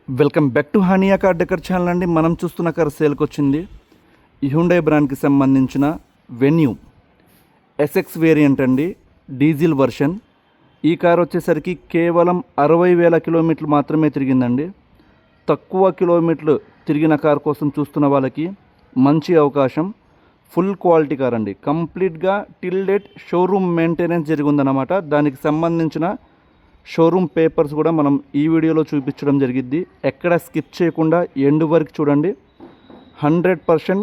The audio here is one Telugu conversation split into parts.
Welcome back to Hania car decor channel అండి. మనం చూస్తున్న కార్ సేల్కి వచ్చింది. హ్యుండై బ్రాండ్కి సంబంధించిన వెన్యూ ఎస్ఎక్స్ వేరియంట్ అండి, డీజిల్ వర్షన్. ఈ కార్ వచ్చేసరికి కేవలం 60,000 కిలోమీటర్లు మాత్రమే తిరిగిందండి. తక్కువ కిలోమీటర్లు తిరిగిన కార్ కోసం చూస్తున్న వాళ్ళకి మంచి అవకాశం. ఫుల్ క్వాలిటీ కార్ అండి, కంప్లీట్గా టిల్ డేట్ షోరూమ్ మెయింటెనెన్స్ జరిగిందన్నమాట. దానికి సంబంధించిన షోరూమ్ పేపర్స్ కూడా మనం ఈ వీడియోలో చూపించడం జరిగిద్ది. ఎక్కడ స్కిప్ చేయకుండా ఎండ్ వరకు చూడండి. 100%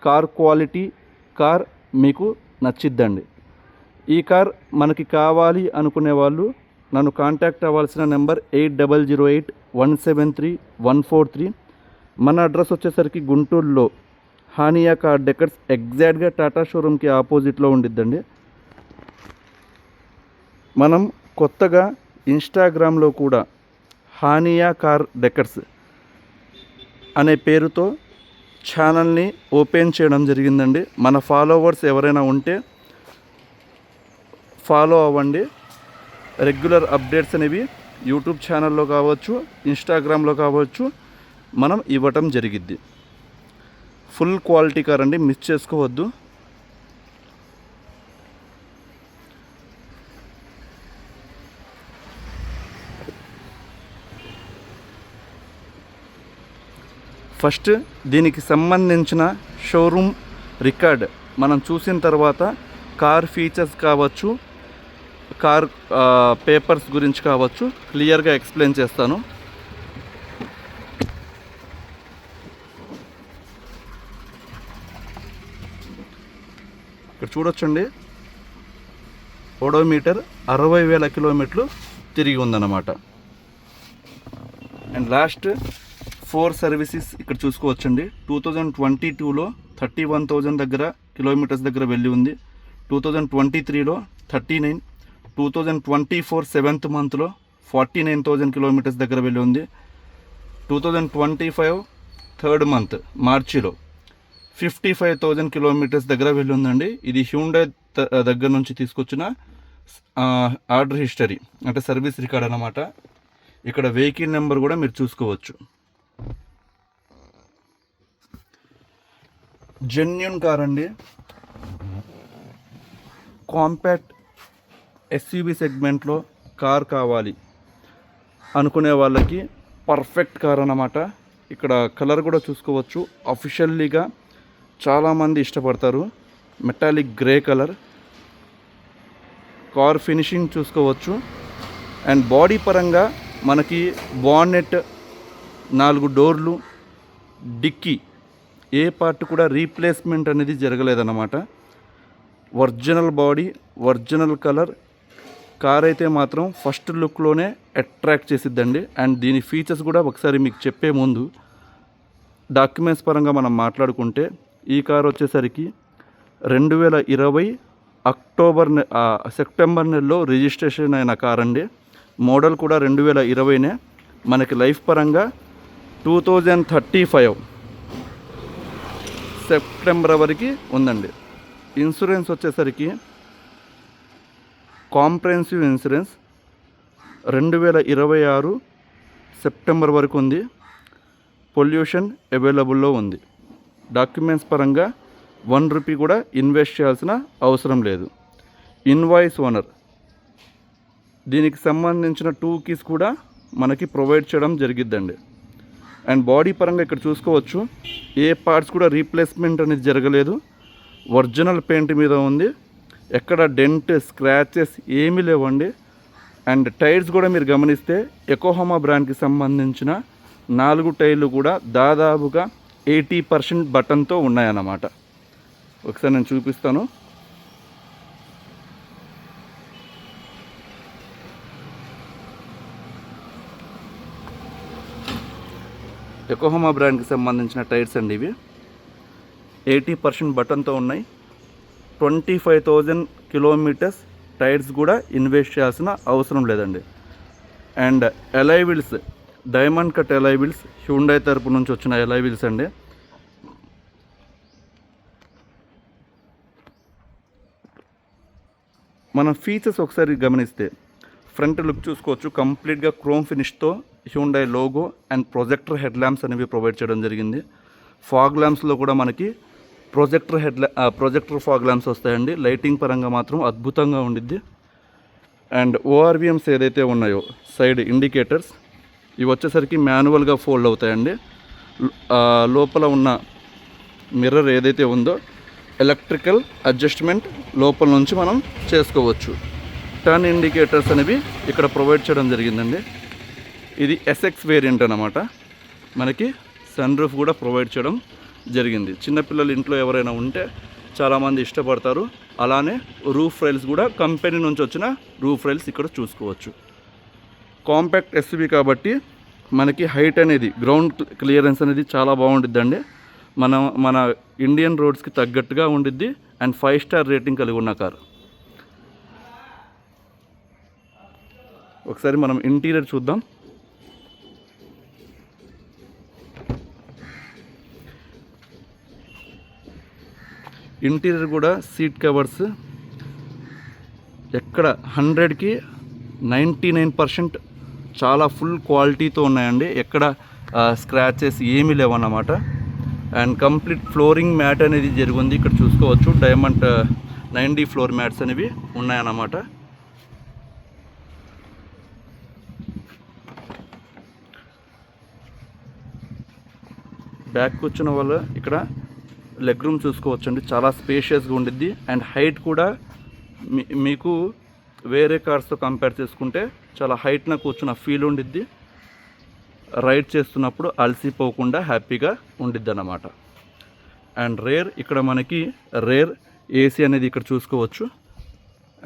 కార్ క్వాలిటీ కార్ మీకు నచ్చిద్దండి. ఈ కార్ మనకి కావాలి అనుకునే వాళ్ళు నన్ను కాంటాక్ట్ అవ్వాల్సిన నెంబర్ 8008173143. మన అడ్రస్ వచ్చేసరికి గుంటూరులో హానియా కార్ డెకర్స్ ఎగ్జాక్ట్గా టాటా షోరూమ్కి ఆపోజిట్లో ఉండిద్దండి. మనం కొత్తగా ఇన్స్టాగ్రామ్లో కూడా హానియా కార్ డెకర్స్ అనే పేరుతో ఛానల్ని ఓపెన్ చేయడం జరిగిందండి. మన ఫాలోవర్స్ ఎవరైనా ఉంటే ఫాలో అవ్వండి. రెగ్యులర్ అప్డేట్స్ అనేవి యూట్యూబ్ ఛానల్లో కావచ్చు, ఇన్స్టాగ్రామ్లో కావచ్చు మనం ఇవ్వటం జరిగిద్ది. ఫుల్ క్వాలిటీ కార్ అండి, మిస్ చేసుకోవద్దు. ఫస్ట్ దీనికి సంబంధించిన షోరూమ్ రికార్డ్ మనం చూసిన తర్వాత కార్ ఫీచర్స్ కావచ్చు, కార్ పేపర్స్ గురించి కావచ్చు క్లియర్గా ఎక్స్ప్లెయిన్ చేస్తాను. ఇక్కడ చూడొచ్చండి, ఓడోమీటర్ 60,000 కిలోమీటర్లు తిరిగి ఉందన్నమాట. అండ్ లాస్ట్ 4 సర్వీసెస్ ఇక్కడ చూసుకోవచ్చండి. 2022లో 31,000 దగ్గర కిలోమీటర్స్ దగ్గర వెళ్ళి ఉంది. 2023లో 39, 2024 7th మంత్లో 49,000 కిలోమీటర్స్ దగ్గర వెళ్ళి ఉంది. 2025 3rd మంత్ మార్చిలో 55,000 కిలోమీటర్స్ దగ్గర వెళ్ళి ఉందండి. ఇది హ్యుండై దగ్గర నుంచి తీసుకొచ్చిన ఆర్డర్ హిస్టరీ, అంటే సర్వీస్ రికార్డ్ అన్నమాట. ఇక్కడ వెహికల్ నెంబర్ కూడా మీరు చూసుకోవచ్చు. జెన్యూన్ కార్ అండి. కాంపాక్ట్ ఎస్యూవీ సెగ్మెంట్లో కార్ కావాలి అనుకునే వాళ్ళకి పర్ఫెక్ట్ కార్ అన్నమాట. ఇక్కడ కలర్ కూడా చూసుకోవచ్చు. అఫీషియల్లీగా చాలామంది ఇష్టపడతారు. Metallic grey colour. Car finishing చూసుకోవచ్చు. అండ్ బాడీ పరంగా మనకి బానెట్, 4 డోర్లు, డిక్కీ ఏ పార్ట్ కూడా రీప్లేస్మెంట్ అనేది జరగలేదన్నమాట. Original body, original colour. Car అయితే మాత్రం ఫస్ట్ లుక్లోనే అట్రాక్ట్ చేసిద్దండి. అండ్ దీని ఫీచర్స్ కూడా ఒకసారి మీకు చెప్పే ముందు డాక్యుమెంట్స్ పరంగా మనం మాట్లాడుకుంటే ఈ కార్ వచ్చేసరికి 2020 సెప్టెంబర్ నెలలో రిజిస్ట్రేషన్ అయిన కార్ అండి. మోడల్ కూడా 2020నే. మనకి లైఫ్ పరంగా 2035 సెప్టెంబర్ వరకు ఉందండి. ఇన్సూరెన్స్ వచ్చేసరికి కాంప్రహెన్సివ్ ఇన్సూరెన్స్ 2026 సెప్టెంబర్ వరకు ఉంది. పొల్యూషన్ అవైలబుల్లో ఉంది. డాక్యుమెంట్స్ పరంగా 1 రూపీ కూడా ఇన్వెస్ట్ చేయాల్సిన అవసరం లేదు. ఇన్వాయిస్ ఓనర్, దీనికి సంబంధించిన 2 కీస్ కూడా మనకి ప్రొవైడ్ చేయడం జరిగిద్దండి. అండ్ బాడీ పరంగా ఇక్కడ చూసుకోవచ్చు, ఏ పార్ట్స్ కూడా రీప్లేస్మెంట్ అనేది జరగలేదు. ఒరిజినల్ పెయింట్ మీద ఉంది. ఎక్కడ డెంట్, స్క్రాచెస్ ఏమీ లేవండి. అండ్ టైర్స్ కూడా మీరు గమనిస్తే ఎకోహామా బ్రాండ్కి సంబంధించిన 4 టైర్లు కూడా దాదాపుగా 80% బటన్తో ఉన్నాయన్నమాట. ఒకసారి నేను చూపిస్తాను. ఎకోహామా బ్రాండ్కి సంబంధించిన టైర్స్ అండి ఇవి. 80% బటన్తో ఉన్నాయి. 25,000 కిలోమీటర్స్ టైర్స్ కూడా ఇన్వెస్ట్ చేయాల్సిన అవసరం లేదండి. And alloy wheels, diamond cut alloy wheels, Hyundai తరపు నుంచి వచ్చిన ఎలాయ్ వీల్స్ అండి. మన ఫీచర్స్ ఒకసారి గమనిస్తే ఫ్రంట్ లుక్ చూసుకోవచ్చు. కంప్లీట్గా క్రోమ్ ఫినిష్తో Hyundai logo and projector head lamps అనేవి ప్రొవైడ్ చేయడం జరిగింది. ఫాగ్ ల్యాంప్స్లో కూడా మనకి ప్రొజెక్టర్ ఫాగ్ ల్యాంప్స్ వస్తాయండి. లైటింగ్ పరంగా మాత్రం అద్భుతంగా ఉండిద్ది. అండ్ ఓఆర్విఎమ్స్ ఏదైతే ఉన్నాయో సైడ్ ఇండికేటర్స్ ఇవి వచ్చేసరికి మాన్యువల్గా ఫోల్డ్ అవుతాయండి. లోపల ఉన్న మిర్రర్ ఏదైతే ఉందో ఎలక్ట్రికల్ అడ్జస్ట్మెంట్ లోపల నుంచి మనం చేసుకోవచ్చు. టర్న్ ఇండికేటర్స్ అనేవి ఇక్కడ ప్రొవైడ్ చేయడం జరిగిందండి. ఇది ఎస్ఎక్స్ వేరియంట్ అన్నమాట. మనకి సన్ రూఫ్ కూడా ప్రొవైడ్ చేయడం జరిగింది. చిన్నపిల్లలు ఇంట్లో ఎవరైనా ఉంటే చాలామంది ఇష్టపడతారు. అలానే రూఫ్ రైల్స్ కూడా కంపెనీ నుంచి వచ్చిన రూఫ్ రైల్స్ ఇక్కడ చూసుకోవచ్చు. కాంపాక్ట్ ఎస్యూవీ కాబట్టి మనకి హైట్ అనేది గ్రౌండ్ క్లియరెన్స్ అనేది చాలా బాగుండిద్దండి. మన ఇండియన్ రోడ్స్కి తగ్గట్టుగా ఉండిద్ది. అండ్ 5 స్టార్ రేటింగ్ కలిగి ఉన్న కారు. ఒకసారి మనం ఇంటీరియర్ చూద్దాం. ఇంటీరియర్ కూడా సీట్ కవర్స్ ఎక్కడ 100కి 99% చాలా ఫుల్ క్వాలిటీతో ఉన్నాయండి. ఎక్కడ స్క్రాచెస్ ఏమీ లేవన్నమాట. అండ్ కంప్లీట్ ఫ్లోరింగ్ మ్యాట్ అనేది జరిగింది. ఇక్కడ చూసుకోవచ్చు డైమండ్ 9D ఫ్లోర్ మ్యాట్స్ అనేవి ఉన్నాయన్నమాట. బ్యాక్ కూర్చున్న వల్ల ఇక్కడ లెగ్ రూమ్ చూసుకోవచ్చండి. చాలా స్పేషియస్గా ఉండిద్ది. అండ్ హైట్ కూడా మీకు వేరే కార్స్తో కంపేర్ చేసుకుంటే చాలా హైట్న కూర్చున్న ఫీల్ ఉండిద్ది. రైడ్ చేస్తున్నప్పుడు అలసిపోకుండా హ్యాపీగా ఉండిద్ది అన్నమాట. అండ్ ఇక్కడ మనకి రేర్ ఏసీ అనేది ఇక్కడ చూసుకోవచ్చు.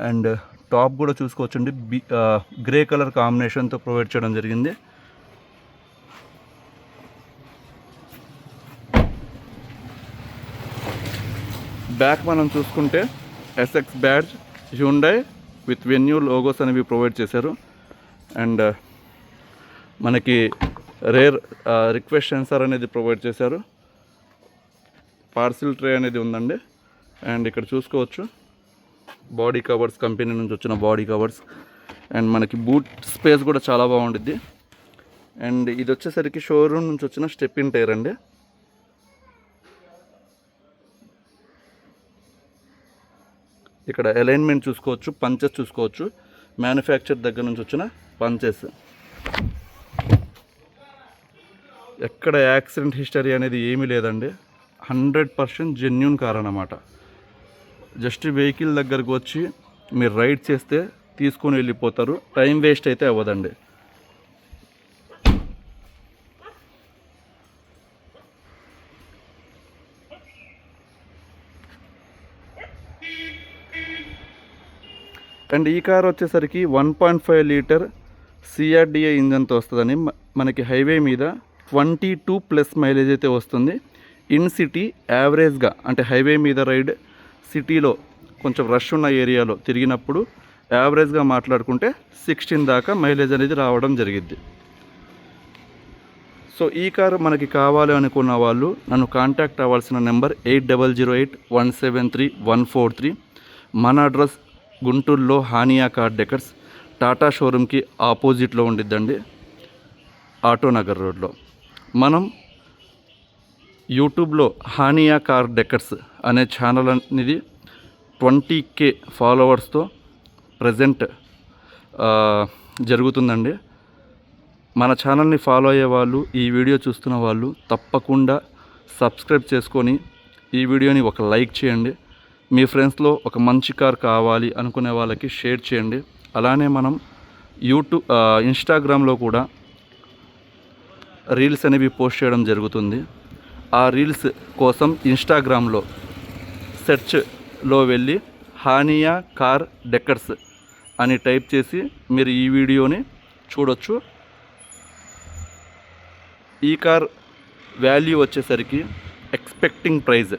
అండ్ టాప్ కూడా చూసుకోవచ్చండి. గ్రే కలర్ కాంబినేషన్తో ప్రొవైడ్ చేయడం జరిగింది. బ్యాక్ మనం చూసుకుంటే SX badge Hyundai with venue logos అనేవి ప్రొవైడ్ చేశారు. అండ్ మనకి రేర్ రిక్వెస్ట్ సెన్సార్ అనేది ప్రొవైడ్ చేశారు. పార్సిల్ ట్రే అనేది ఉందండి. అండ్ ఇక్కడ చూసుకోవచ్చు బాడీ కవర్స్, కంపెనీ నుంచి వచ్చిన బాడీ కవర్స్. అండ్ మనకి బూట్ స్పేస్ కూడా చాలా బాగుండిద్ది. అండ్ ఇది వచ్చేసరికి షోరూమ్ నుంచి వచ్చిన స్టెప్ ఇన్ టైర్ అండి. ఇక్కడ అలైన్మెంట్ చూసుకోవచ్చు, పంచెస్ చూసుకోవచ్చు. మ్యానుఫ్యాక్చర్ దగ్గర నుంచి వచ్చిన పంచెస్. ఎక్కడ యాక్సిడెంట్ హిస్టరీ అనేది ఏమీ లేదండి. 100% జెన్యూన్ కార్ అన్నమాట. జస్ట్ వెహికల్ దగ్గరకు వచ్చి మీరు రైడ్ చేస్తే తీసుకొని వెళ్ళిపోతారు. టైం వేస్ట్ అయితే అవ్వదండి. అండ్ ఈ కార్ వచ్చేసరికి 1.5 లీటర్ CRDA ఇంజన్తో వస్తుందని మనకి హైవే మీద 22+ మైలేజ్ అయితే వస్తుంది. ఇన్ సిటీ యావరేజ్గా అంటే హైవే మీద రైడ్ సిటీలో కొంచెం రష్ ఉన్న ఏరియాలో తిరిగినప్పుడు యావరేజ్గా మాట్లాడుకుంటే 16 దాకా మైలేజ్ అనేది రావడం జరిగిద్ది. సో ఈ కారు మనకి కావాలి అనుకున్న వాళ్ళు నన్ను కాంటాక్ట్ అవ్వాల్సిన నెంబర్ 8008173143. మన అడ్రస్ గుంటూరులో హానియా కార్ డెకర్స్ టాటా షోరూమ్కి ఆపోజిట్లో ఉండిద్దండి, ఆటోనగర్ రోడ్లో. మనం యూట్యూబ్లో హానియా కార్ డెకర్స్ అనే ఛానల్ అనేది 20K ఫాలోవర్స్తో ప్రజెంట్ జరుగుతుందండి. మన ఛానల్ని ఫాలో అయ్యే వాళ్ళు, ఈ వీడియో చూస్తున్న వాళ్ళు తప్పకుండా సబ్స్క్రైబ్ చేసుకొని ఈ వీడియోని ఒక లైక్ చేయండి. మీ ఫ్రెండ్స్లో ఒక మంచి కార్ కావాలి అనుకునే వాళ్ళకి షేర్ చేయండి. అలానే మనం ఇన్స్టాగ్రామ్లో కూడా రీల్స్ అనేవి పోస్ట్ చేయడం జరుగుతుంది. ఆ రీల్స్ కోసం ఇన్స్టాగ్రామ్లో సెర్చ్లో వెళ్ళి హానియా కార్ డెకర్స్ అని టైప్ చేసి మీరు ఈ వీడియోని చూడొచ్చు. ఈ కార్ వాల్యూ వచ్చేసరికి ఎక్స్పెక్టింగ్ ప్రైజ్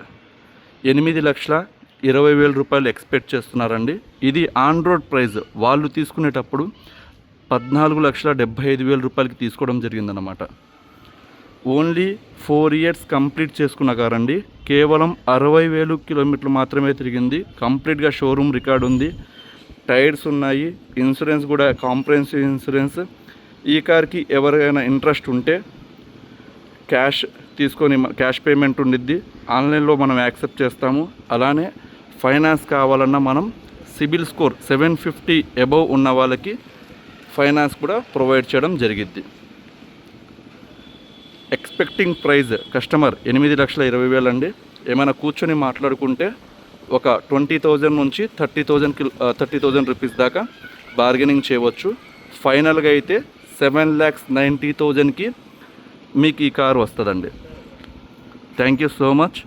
8,20,000 రూపాయలు ఎక్స్పెక్ట్ చేస్తున్నారండి. ఇది ఆన్ రోడ్ ప్రైజ్ వాళ్ళు తీసుకునేటప్పుడు 14,75,000 రూపాయలకి తీసుకోవడం జరిగిందన్నమాట. ఓన్లీ 4 ఇయర్స్ కంప్లీట్ చేసుకున్న కారండి. కేవలం 60,000 కిలోమీటర్లు మాత్రమే తిరిగింది. కంప్లీట్గా షోరూమ్ రికార్డు ఉంది, టైర్స్ ఉన్నాయి, ఇన్సూరెన్స్ కూడా కాంప్రహెన్సివ్ ఇన్సూరెన్స్, ఈ కార్కి ఎవరైనా ఇంట్రెస్ట్ ఉంటే క్యాష్ పేమెంట్ ఉండిద్ది, ఆన్లైన్లో మనం యాక్సెప్ట్ చేస్తాము. అలానే ఫైనాన్స్ కావాలన్నా మనం సిబిల్ స్కోర్ 750 అబవ్ ఉన్న వాళ్ళకి ఫైనాన్స్ కూడా ప్రొవైడ్ చేయడం జరిగిద్ది. ఎక్స్పెక్టింగ్ ప్రైజ్ కస్టమర్ 8,20,000 అండి. ఏమైనా కూర్చొని మాట్లాడుకుంటే ఒక 20,000 నుంచి 30,000 రూపీస్ దాకా బార్గెనింగ్ చేయవచ్చు. ఫైనల్గా అయితే 7,90,000కి మీకు ఈ కారు వస్తుందండి. Thank you so much.